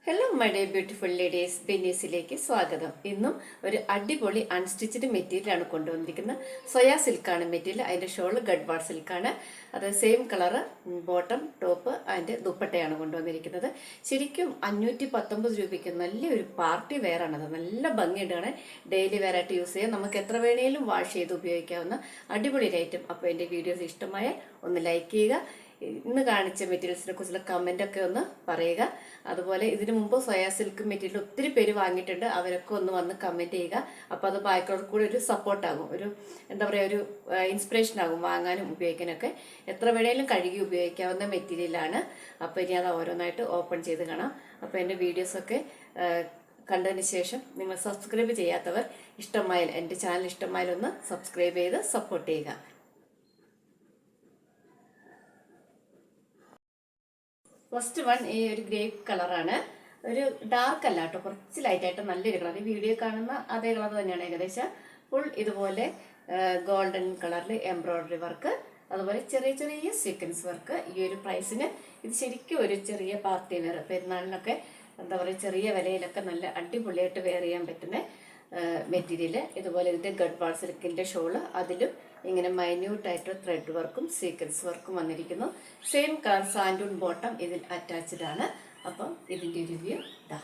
Hello my dear beautiful ladies, ബെന്നീസിലേക്ക് സ്വാഗതം. ഇന്നും ഒരു അടിപൊളി അൺസ്റ്റിച്ചഡ് മെറ്റീരിയലാണ് കൊണ്ടുവന്നിരിക്കുന്നത്. സോയാ സിൽക്കാണ് മെറ്റീരിയൽ. അതിൻ്റെ ഷോള് ഗഡ്വാർഡ് സിൽക്കാണ്. അത് സെയിം കളറ് ബോട്ടം, ടോപ്പ്, അതിൻ്റെ ദുപ്പട്ടയാണ് കൊണ്ടുവന്നിരിക്കുന്നത്. ശരിക്കും 519 രൂപയ്ക്ക് നല്ലൊരു പാർട്ടി വെയറാണത്. നല്ല ഭംഗിയുണ്ടാണ്. ഡെയിലി വെയറായിട്ട് യൂസ് ചെയ്യാം. നമുക്ക് എത്ര വേണേലും വാഷ് ചെയ്ത് ഉപയോഗിക്കാവുന്ന അടിപൊളി ഐറ്റം. അപ്പോൾ എൻ്റെ വീഡിയോസ് ഇഷ്ടമായ ഒന്ന് ലൈക്ക് ചെയ്യുക. ഇന്ന് കാണിച്ച മെറ്റീരിയൽസിനെ കുറിച്ചുള്ള കമൻ്റൊക്കെ ഒന്ന് പറയുക. അതുപോലെ ഇതിനു മുമ്പ് സോയാ സിൽക്ക് മെറ്റീരിയൽ ഒത്തിരി പേര് വാങ്ങിയിട്ടുണ്ട്. അവരൊക്കെ ഒന്ന് വന്ന് കമൻറ്റ് ചെയ്യുക. അപ്പോൾ അത് ബാക്കിയുള്ളവർക്ക് കൂടി ഒരു സപ്പോർട്ടാകും, ഒരു എന്താ പറയുക, ഒരു ഇൻസ്പിറേഷൻ ആകും വാങ്ങാനും ഉപയോഗിക്കാനൊക്കെ. എത്ര വേണേലും കഴുകി ഉപയോഗിക്കാവുന്ന മെറ്റീരിയലാണ്. അപ്പോൾ ഇനി അത് ഓരോന്നായിട്ട് ഓപ്പൺ ചെയ്ത് കാണാം. അപ്പോൾ എൻ്റെ വീഡിയോസൊക്കെ കണ്ടതിന് ശേഷം നിങ്ങൾ സബ്സ്ക്രൈബ് ചെയ്യാത്തവർ ഇഷ്ടമായാൽ, എൻ്റെ ചാനൽ ഇഷ്ടമായാലൊന്ന് സബ്സ്ക്രൈബ് ചെയ്ത് സപ്പോർട്ട് ചെയ്യുക. ഫസ്റ്റ് വൺ ഈ ഒരു ഗ്രേ കളറാണ്. ഒരു ഡാർക്ക് അല്ല കേട്ടോ, കുറച്ച് ലൈറ്റായിട്ട് നല്ലൊരു കളർ. ഈ വീഡിയോ കാണുന്ന അതേ കളർ തന്നെയാണ് ഏകദേശം. ഫുൾ ഇതുപോലെ ഗോൾഡൻ കളറിൽ എംബ്രോയ്ഡറി വർക്ക്, അതുപോലെ ചെറിയ ചെറിയ സീക്വൻസ് വർക്ക്. ഈ ഒരു പ്രൈസിന് ഇത് ശരിക്കും ഒരു ചെറിയ പാർട്ടി വെയർ, പെരുന്നാളിനൊക്കെ എന്താ പറയുക, ചെറിയ വിലയിലൊക്കെ നല്ല അടിപൊളിയായിട്ട് വെയർ ചെയ്യാൻ പറ്റുന്ന മെറ്റീരിയൽ. ഇതുപോലെ ഇതിൻ്റെ ഗഡ്വാർഡ് സിൽക്കിൻ്റെ ഷോള്, അതിലും ഇങ്ങനെ മൈന്യൂട്ടായിട്ട് ത്രെഡ് വർക്കും സീക്വൻസ് വർക്കും വന്നിരിക്കുന്നു. സെയിം കളർ സാൻഡൂൺ ബോട്ടം ഇതിൽ അറ്റാച്ച്ഡ് ആണ്. അപ്പം ഇതിൻ്റെ റിവ്യൂ ഇതാ.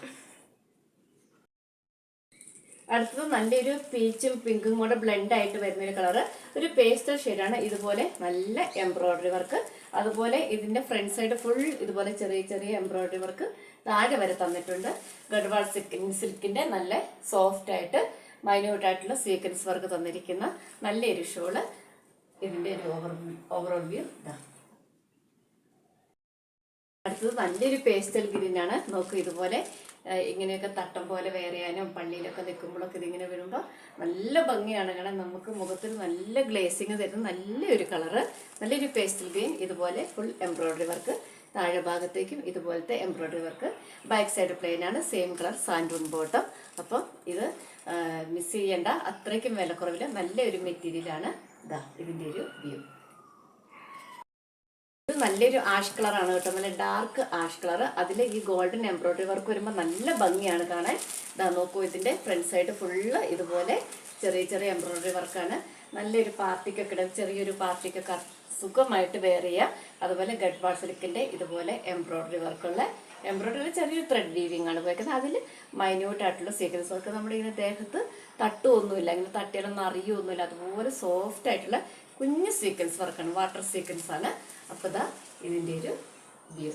അടുത്തത് നല്ലൊരു പീച്ചും പിങ്കും കൂടെ ബ്ലെൻഡ് ആയിട്ട് വരുന്നൊരു കളറ്, ഒരു പേസ്റ്റൽ ഷെയ്ഡാണ്. ഇതുപോലെ നല്ല എംബ്രോയ്ഡറി വർക്ക്, അതുപോലെ ഇതിൻ്റെ ഫ്രണ്ട് സൈഡ് ഫുൾ ഇതുപോലെ ചെറിയ ചെറിയ എംബ്രോയ്ഡറി വർക്ക് താഴെ വരെ തന്നിട്ടുണ്ട്. ഗഡ്വാർഡ് സിൽക്കിൻ്റെ നല്ല സോഫ്റ്റ് ആയിട്ട് മൈന്യൂട്ടായിട്ടുള്ള സീക്വൻസ് വർക്ക് തന്നിരിക്കുന്ന നല്ലൊരു ഷോള്. ഇതിൻ്റെ ഒരു ഓവറോൾ വ്യൂ ഇതാ. അടുത്തത് നല്ലൊരു പേസ്റ്റൽ ഗ്രീനാണ്. നോക്കൂ, ഇതുപോലെ ഇങ്ങനെയൊക്കെ തട്ടം പോലെ വെയർ ചെയ്യാനും പള്ളിയിലൊക്കെ നിൽക്കുമ്പോഴൊക്കെ ഇതിങ്ങനെ വരുമ്പോൾ നല്ല ഭംഗിയാണ്. കാരണം നമുക്ക് മുഖത്തിന് നല്ല ഗ്ലേസിങ് തരുന്ന നല്ലൊരു കളറ്, നല്ലൊരു പേസ്റ്റൽ ഗ്രീൻ. ഇതുപോലെ ഫുൾ എംബ്രോയ്ഡറി വർക്ക്, താഴെ ഭാഗത്തേക്കും ഇതുപോലത്തെ embroidery work. Back side plain ആണ്. Same colour santoon bottom. അപ്പം ഇത് മിസ് ചെയ്യേണ്ട, അത്രയ്ക്കും വിലക്കുറവിൽ നല്ലൊരു മെറ്റീരിയലാണ്. ഇതാ ഇതിൻ്റെ ഒരു വ്യൂ. ഇത് നല്ലൊരു ആഷ് കളറാണ് കേട്ടോ, നല്ല ഡാർക്ക് ആഷ് കളർ. അതിൽ ഈ ഗോൾഡൻ എംബ്രോയ്ഡറി വർക്ക് വരുമ്പോൾ നല്ല ഭംഗിയാണ് കാണാൻ. ഇതാ നോക്കൂ, ഇതിൻ്റെ ഫ്രണ്ട് സൈഡ് ഫുള്ള് ഇതുപോലെ ചെറിയ ചെറിയ എംബ്രോയ്ഡറി വർക്കാണ്. നല്ലൊരു പാർട്ടിക്കൊക്കെ ഇടാം, ചെറിയൊരു പാർട്ടിക്കൊക്കെ സുഖമായിട്ട് വെയർ ചെയ്യാം. അതുപോലെ ഗഡ്വാർഡ് സിൽക്കിൻ്റെ ഇതുപോലെ എംബ്രോയ്ഡറി വർക്കുള്ള, എംബ്രോയ്ഡറി ചെറിയൊരു ത്രെഡ് വീവിങ് ആണ് ഉപയോഗിക്കുന്നത്. അതിൽ മൈന്യൂട്ടായിട്ടുള്ള സീക്വൻസ് വർക്ക്. നമ്മുടെ ഇങ്ങനെ ദേഹത്ത് തട്ടുമൊന്നുമില്ല, ഇങ്ങനെ തട്ടിയാലൊന്നും അറിയുമൊന്നുമില്ല. അതുപോലെ സോഫ്റ്റ് ആയിട്ടുള്ള കുഞ്ഞ് സീക്വൻസ് വർക്കാണ്, വാട്ടർ സീക്വൻസ് ആണ്. അപ്പോൾ ഇതാ ഇതിൻ്റെ ഒരു വ്യൂ.